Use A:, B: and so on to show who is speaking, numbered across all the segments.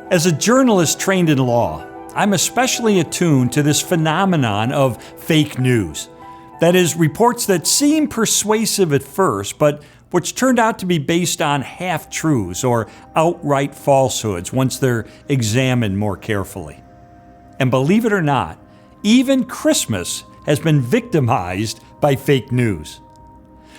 A: As a journalist trained in law, I'm especially attuned to this phenomenon of fake news. That is, reports that seem persuasive at first, but which turned out to be based on half-truths or outright falsehoods once they're examined more carefully. And believe it or not, even Christmas has been victimized by fake news.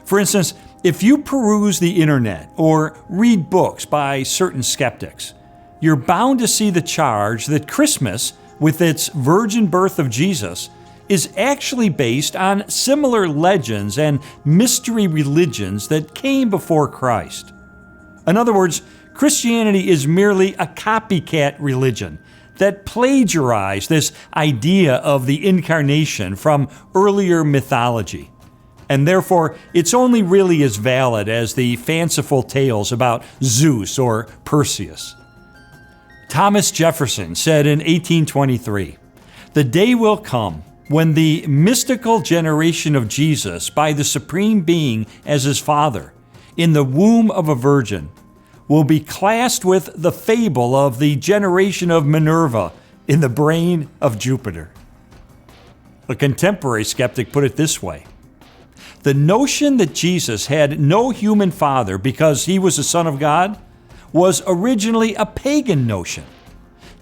A: For instance, if you peruse the internet or read books by certain skeptics, you're bound to see the charge that Christmas, with its virgin birth of Jesus, is actually based on similar legends and mystery religions that came before Christ. In other words, Christianity is merely a copycat religion that plagiarized this idea of the incarnation from earlier mythology. And therefore, it's only really as valid as the fanciful tales about Zeus or Perseus. Thomas Jefferson said in 1823, "The day will come when the mystical generation of Jesus by the Supreme Being as his Father, in the womb of a virgin, will be classed with the fable of the generation of Minerva in the brain of Jupiter." A contemporary skeptic put it this way: "The notion that Jesus had no human father because he was the Son of God was originally a pagan notion.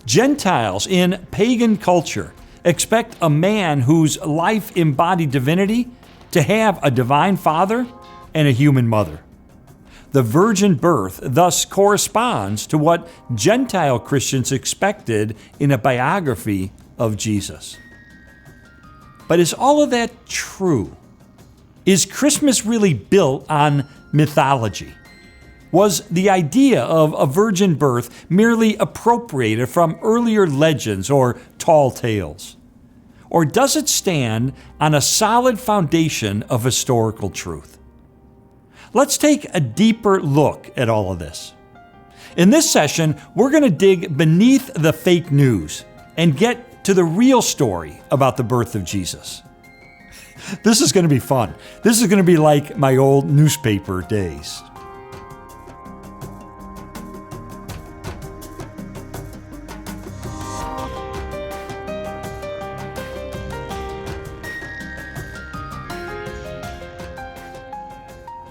A: Gentiles in pagan culture expect a man whose life embodied divinity to have a divine father and a human mother. The virgin birth thus corresponds to what Gentile Christians expected in a biography of Jesus." But is all of that true? Is Christmas really built on mythology? Was the idea of a virgin birth merely appropriated from earlier legends or tall tales? Or does it stand on a solid foundation of historical truth? Let's take a deeper look at all of this. In this session, we're going to dig beneath the fake news and get to the real story about the birth of Jesus. This is going to be fun. This is going to be like my old newspaper days.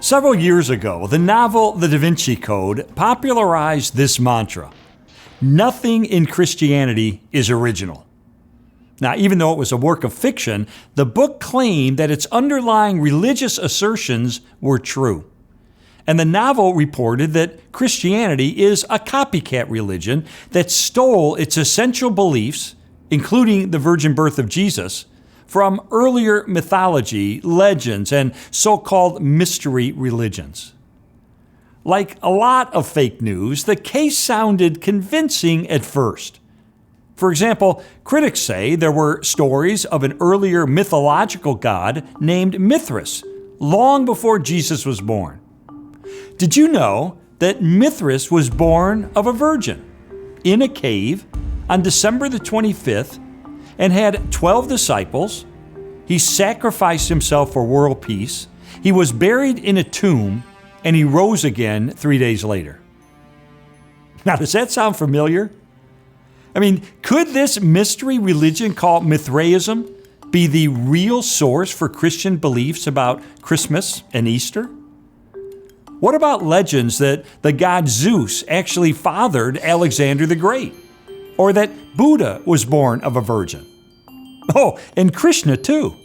A: Several years ago, the novel The Da Vinci Code popularized this mantra: "Nothing in Christianity is original." Now, even though it was a work of fiction, the book claimed that its underlying religious assertions were true. And the novel reported that Christianity is a copycat religion that stole its essential beliefs, including the virgin birth of Jesus, from earlier mythology, legends, and so-called mystery religions. Like a lot of fake news, the case sounded convincing at first. For example, critics say there were stories of an earlier mythological god named Mithras, long before Jesus was born. Did you know that Mithras was born of a virgin in a cave on December the 25th and had 12 disciples? He sacrificed himself for world peace. He was buried in a tomb, and he rose again 3 days later. Now, does that sound familiar? I mean, could this mystery religion called Mithraism be the real source for Christian beliefs about Christmas and Easter? What about legends that the god Zeus actually fathered Alexander the Great? Or that Buddha was born of a virgin? Oh, and Krishna too.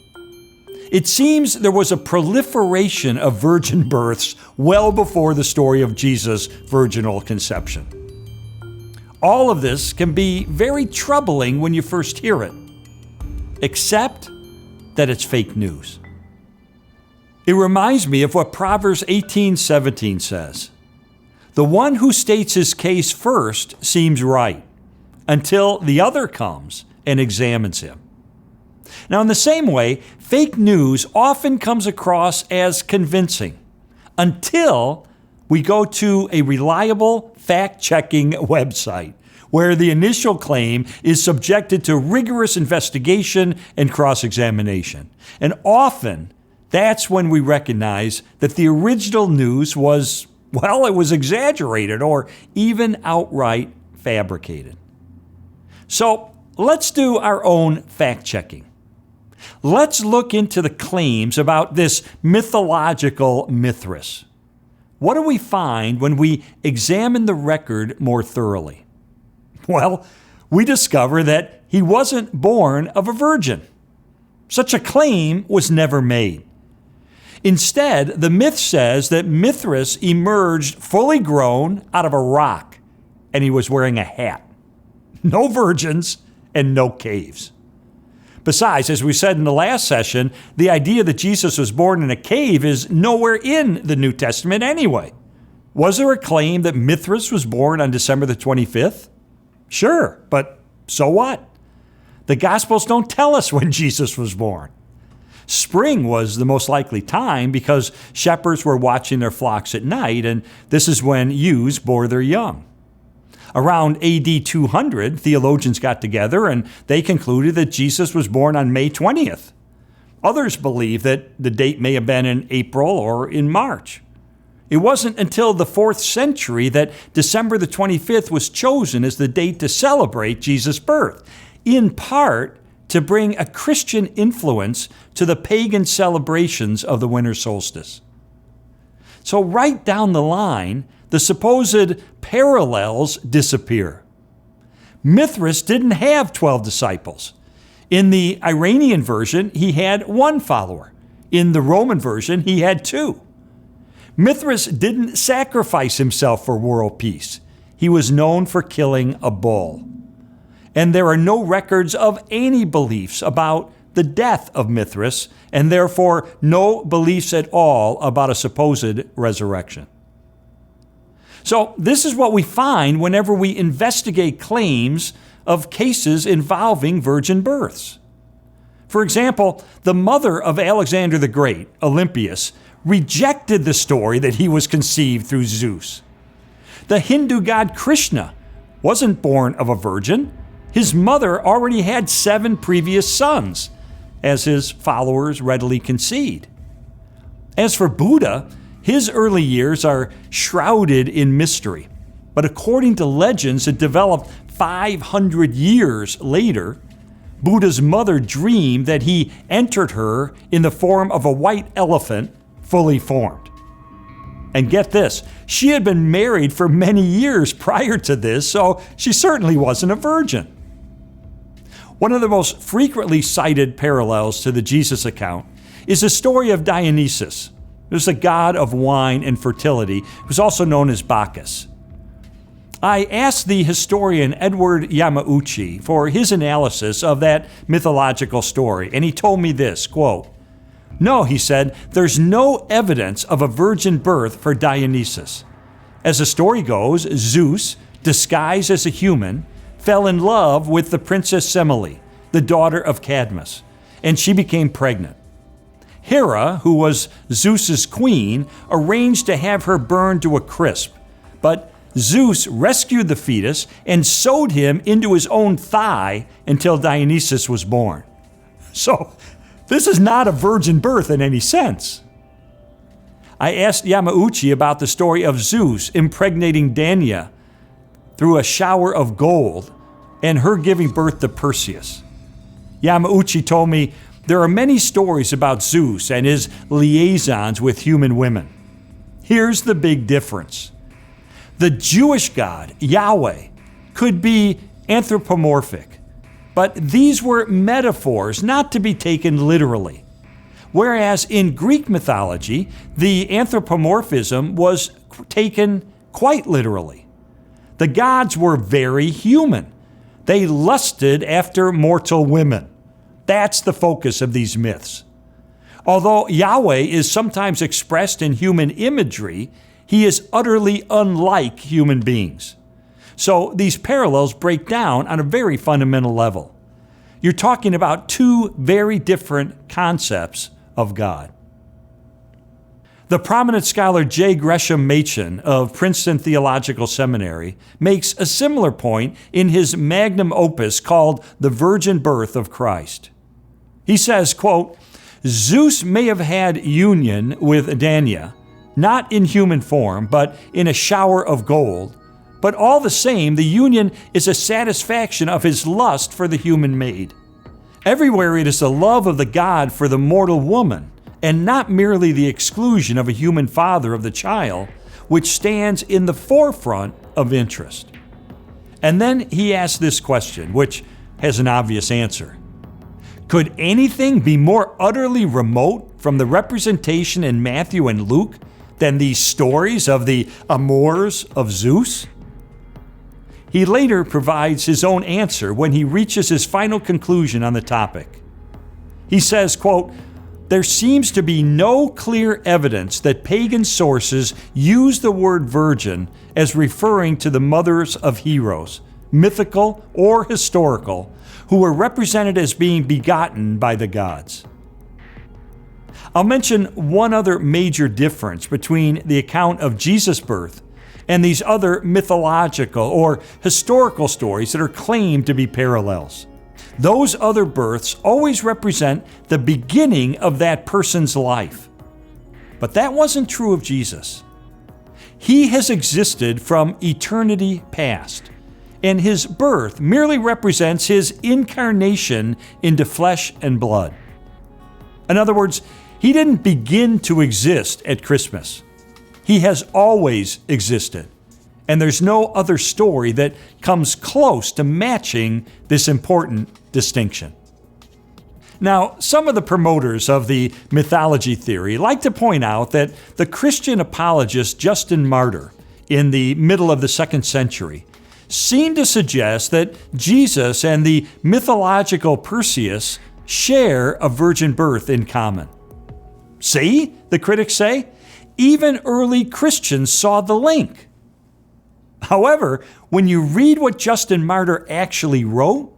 A: It seems there was a proliferation of virgin births well before the story of Jesus' virginal conception. All of this can be very troubling when you first hear it, except that it's fake news. It reminds me of what Proverbs 18:17 says. "The one who states his case first seems right, until the other comes and examines him." Now, in the same way, fake news often comes across as convincing until we go to a reliable fact-checking website where the initial claim is subjected to rigorous investigation and cross-examination. And often, that's when we recognize that the original news was, well, it was exaggerated or even outright fabricated. So let's do our own fact-checking. Let's look into the claims about this mythological Mithras. What do we find when we examine the record more thoroughly? Well, we discover that he wasn't born of a virgin. Such a claim was never made. Instead, the myth says that Mithras emerged fully grown out of a rock, and he was wearing a hat. No virgins and no caves. Besides, as we said in the last session, the idea that Jesus was born in a cave is nowhere in the New Testament anyway. Was there a claim that Mithras was born on December the 25th? Sure, but so what? The Gospels don't tell us when Jesus was born. Spring was the most likely time because shepherds were watching their flocks at night, and this is when ewes bore their young. Around AD 200, theologians got together and they concluded that Jesus was born on May 20th. Others believe that the date may have been in April or in March. It wasn't until the 4th century that December the 25th was chosen as the date to celebrate Jesus' birth, in part to bring a Christian influence to the pagan celebrations of the winter solstice. So right down the line, the supposed parallels disappear. Mithras didn't have 12 disciples. In the Iranian version, he had one follower. In the Roman version, he had two. Mithras didn't sacrifice himself for world peace. He was known for killing a bull. And there are no records of any beliefs about the death of Mithras, and therefore no beliefs at all about a supposed resurrection. So this is what we find whenever we investigate claims of cases involving virgin births. For example, the mother of Alexander the Great, Olympias, rejected the story that he was conceived through Zeus. The Hindu god Krishna wasn't born of a virgin. His mother already had 7 previous sons, as his followers readily concede. As for Buddha, his early years are shrouded in mystery, but according to legends that developed 500 years later, Buddha's mother dreamed that he entered her in the form of a white elephant, fully formed. And get this, she had been married for many years prior to this, so she certainly wasn't a virgin. One of the most frequently cited parallels to the Jesus account is the story of Dionysus. He was a god of wine and fertility, who was also known as Bacchus. I asked the historian Edward Yamauchi for his analysis of that mythological story, and he told me this, quote, "No," he said, "there's no evidence of a virgin birth for Dionysus. As the story goes, Zeus, disguised as a human, fell in love with the princess Semele, the daughter of Cadmus, and she became pregnant. Hera, who was Zeus's queen, arranged to have her burned to a crisp, but Zeus rescued the fetus and sewed him into his own thigh until Dionysus was born." So, this is not a virgin birth in any sense. I asked Yamauchi about the story of Zeus impregnating Dania through a shower of gold and her giving birth to Perseus. Yamauchi told me there are many stories about Zeus and his liaisons with human women. Here's the big difference. The Jewish God, Yahweh, could be anthropomorphic, but these were metaphors not to be taken literally. Whereas in Greek mythology, the anthropomorphism was taken quite literally. The gods were very human. They lusted after mortal women. That's the focus of these myths. Although Yahweh is sometimes expressed in human imagery, he is utterly unlike human beings. So these parallels break down on a very fundamental level. You're talking about two very different concepts of God. The prominent scholar J. Gresham Machen of Princeton Theological Seminary makes a similar point in his magnum opus called The Virgin Birth of Christ. He says, quote, "Zeus may have had union with Dania, not in human form, but in a shower of gold, But all the same, the union is a satisfaction of his lust for the human maid. Everywhere it is the love of the God for the mortal woman, and not merely the exclusion of a human father of the child, which stands in the forefront of interest. And then he asks this question, which has an obvious answer. Could anything be more utterly remote from the representation in Matthew and Luke than these stories of the amours of Zeus? He later provides his own answer when he reaches his final conclusion on the topic. He says, quote, "There seems to be no clear evidence that pagan sources use the word virgin as referring to the mothers of heroes, mythical or historical, who were represented as being begotten by the gods." I'll mention one other major difference between the account of Jesus' birth and these other mythological or historical stories that are claimed to be parallels. Those other births always represent the beginning of that person's life. But that wasn't true of Jesus. He has existed from eternity past, and his birth merely represents his incarnation into flesh and blood. In other words, he didn't begin to exist at Christmas. He has always existed, and there's no other story that comes close to matching this important distinction. Now, some of the promoters of the mythology theory like to point out that the Christian apologist Justin Martyr in the middle of the 2nd century seemed to suggest that Jesus and the mythological Perseus share a virgin birth in common. See, the critics say, even early Christians saw the link. However, when you read what Justin Martyr actually wrote,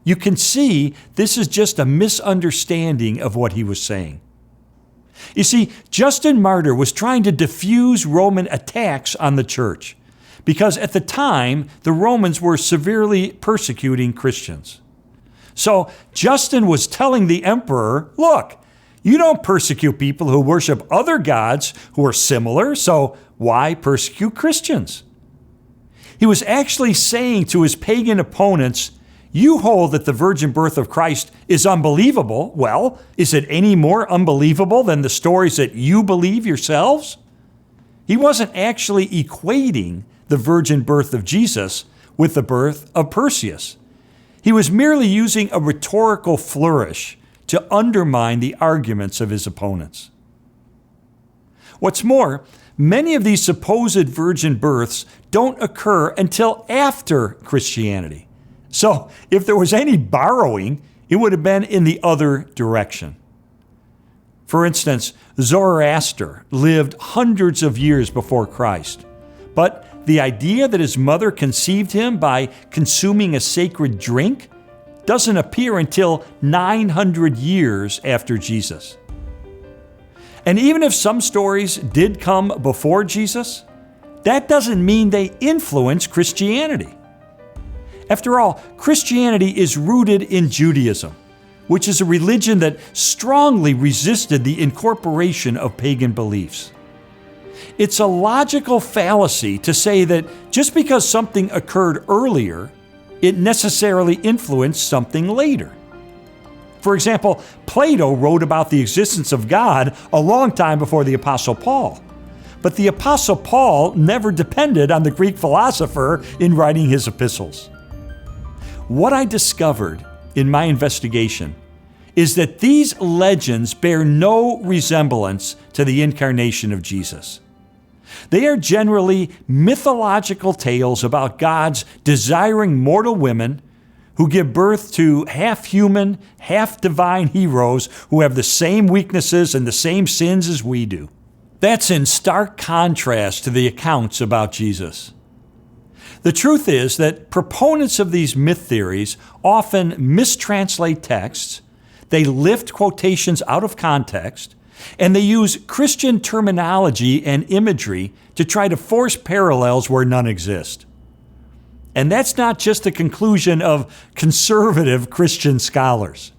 A: you can see this is just a misunderstanding of what he was saying. You see, Justin Martyr was trying to diffuse Roman attacks on the church because at the time, the Romans were severely persecuting Christians. So Justin was telling the emperor, look, you don't persecute people who worship other gods who are similar, so why persecute Christians? He was actually saying to his pagan opponents, you hold that the virgin birth of Christ is unbelievable. Well, is it any more unbelievable than the stories that you believe yourselves? He wasn't actually equating the virgin birth of Jesus with the birth of Perseus. He was merely using a rhetorical flourish to undermine the arguments of his opponents. What's more, many of these supposed virgin births don't occur until after Christianity. So if there was any borrowing, it would have been in the other direction. For instance, Zoroaster lived hundreds of years before Christ, but the idea that his mother conceived him by consuming a sacred drink doesn't appear until 900 years after Jesus. And even if some stories did come before Jesus, that doesn't mean they influence Christianity. After all, Christianity is rooted in Judaism, which is a religion that strongly resisted the incorporation of pagan beliefs. It's a logical fallacy to say that just because something occurred earlier, it necessarily influenced something later. For example, Plato wrote about the existence of God a long time before the Apostle Paul. But the Apostle Paul never depended on the Greek philosopher in writing his epistles. What I discovered in my investigation is that these legends bear no resemblance to the incarnation of Jesus. They are generally mythological tales about gods desiring mortal women who give birth to half-human, half-divine heroes who have the same weaknesses and the same sins as we do. That's in stark contrast to the accounts about Jesus. The truth is that proponents of these myth theories often mistranslate texts, they lift quotations out of context, and they use Christian terminology and imagery to try to force parallels where none exist. And that's not just a conclusion of conservative Christian scholars.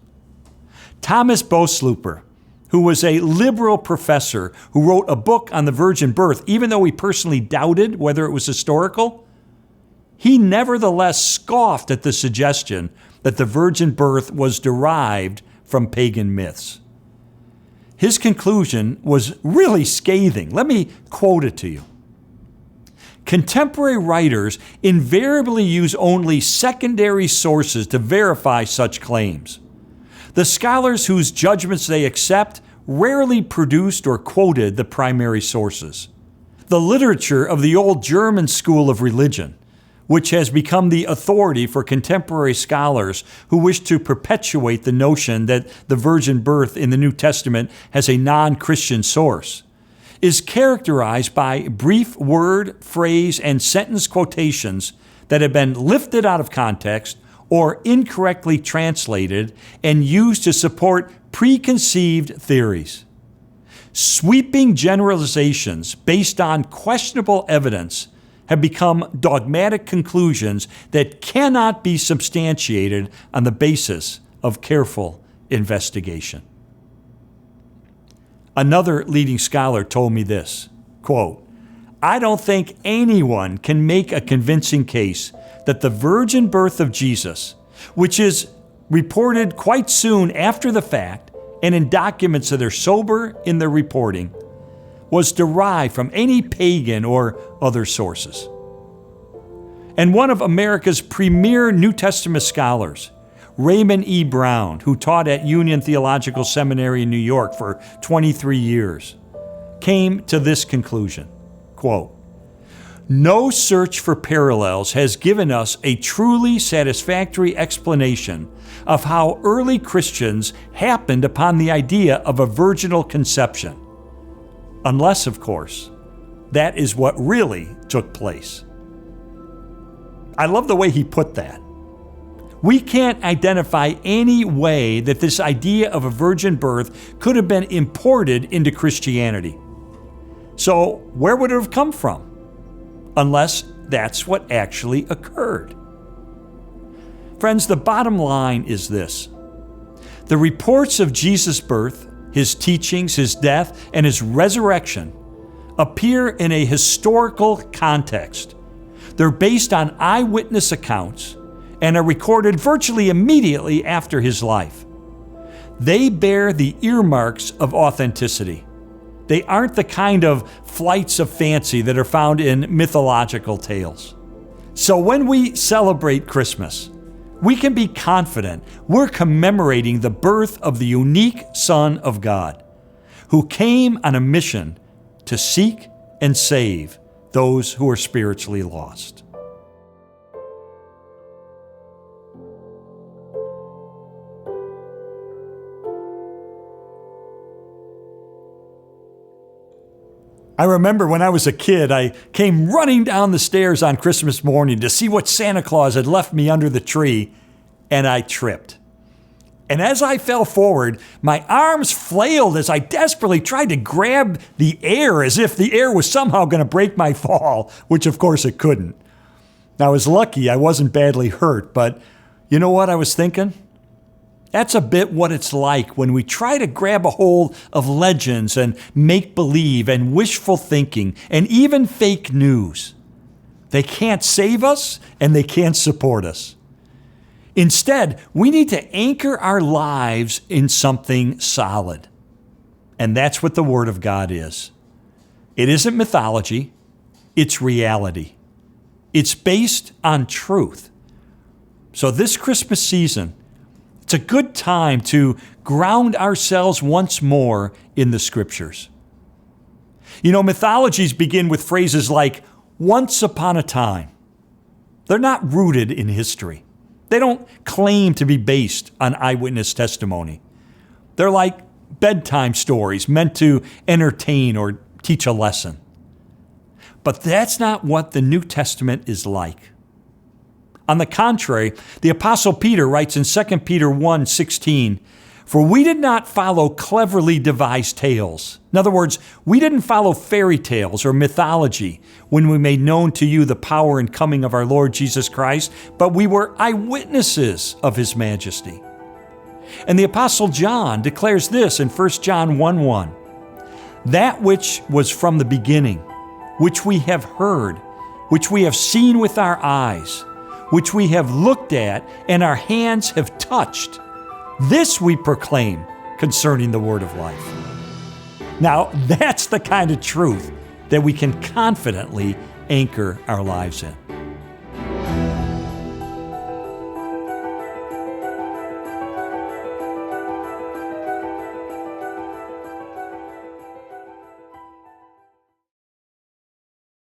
A: Thomas Boesluper, who was a liberal professor who wrote a book on the virgin birth, even though he personally doubted whether it was historical, he nevertheless scoffed at the suggestion that the virgin birth was derived from pagan myths. His conclusion was really scathing. Let me quote it to you. Contemporary writers invariably use only secondary sources to verify such claims. The scholars whose judgments they accept rarely produced or quoted the primary sources. The literature of the old German school of religion, which has become the authority for contemporary scholars who wish to perpetuate the notion that the virgin birth in the New Testament has a non-Christian source, is characterized by brief word, phrase, and sentence quotations that have been lifted out of context or incorrectly translated and used to support preconceived theories. Sweeping generalizations based on questionable evidence have become dogmatic conclusions that cannot be substantiated on the basis of careful investigation. Another leading scholar told me this, quote, "I don't think anyone can make a convincing case that the virgin birth of Jesus, which is reported quite soon after the fact and in documents that are sober in their reporting, was derived from any pagan or other sources." And one of America's premier New Testament scholars, Raymond E. Brown, who taught at Union Theological Seminary in New York for 23 years, came to this conclusion, quote, "No search for parallels has given us a truly satisfactory explanation of how early Christians happened upon the idea of a virginal conception. Unless, of course, that is what really took place." I love the way he put that. We can't identify any way that this idea of a virgin birth could have been imported into Christianity. So where would it have come from? Unless that's what actually occurred. Friends, the bottom line is this. The reports of Jesus' birth, his teachings, his death, and his resurrection appear in a historical context. They're based on eyewitness accounts and are recorded virtually immediately after his life. They bear the earmarks of authenticity. They aren't the kind of flights of fancy that are found in mythological tales. So when we celebrate Christmas, we can be confident we're commemorating the birth of the unique Son of God, who came on a mission to seek and save those who are spiritually lost. I remember when I was a kid, I came running down the stairs on Christmas morning to see what Santa Claus had left me under the tree, and I tripped. And as I fell forward, my arms flailed as I desperately tried to grab the air as if the air was somehow going to break my fall, which of course it couldn't. Now, I was lucky I wasn't badly hurt, but you know what I was thinking? That's a bit what it's like when we try to grab a hold of legends and make-believe and wishful thinking and even fake news. They can't save us and they can't support us. Instead, we need to anchor our lives in something solid. And that's what the Word of God is. It isn't mythology, it's reality. It's based on truth. So this Christmas season, it's a good time to ground ourselves once more in the Scriptures. You know, mythologies begin with phrases like, once upon a time. They're not rooted in history. They don't claim to be based on eyewitness testimony. They're like bedtime stories meant to entertain or teach a lesson. But that's not what the New Testament is like. On the contrary, the Apostle Peter writes in 2 Peter 1:16, "For we did not follow cleverly devised tales." In other words, we didn't follow fairy tales or mythology when we made known to you the power and coming of our Lord Jesus Christ, but we were eyewitnesses of His majesty. And the Apostle John declares this in 1 John 1:1, "That which was from the beginning, which we have heard, which we have seen with our eyes, which we have looked at and our hands have touched. This we proclaim concerning the word of life. Now, that's the kind of truth that we can confidently anchor our lives in.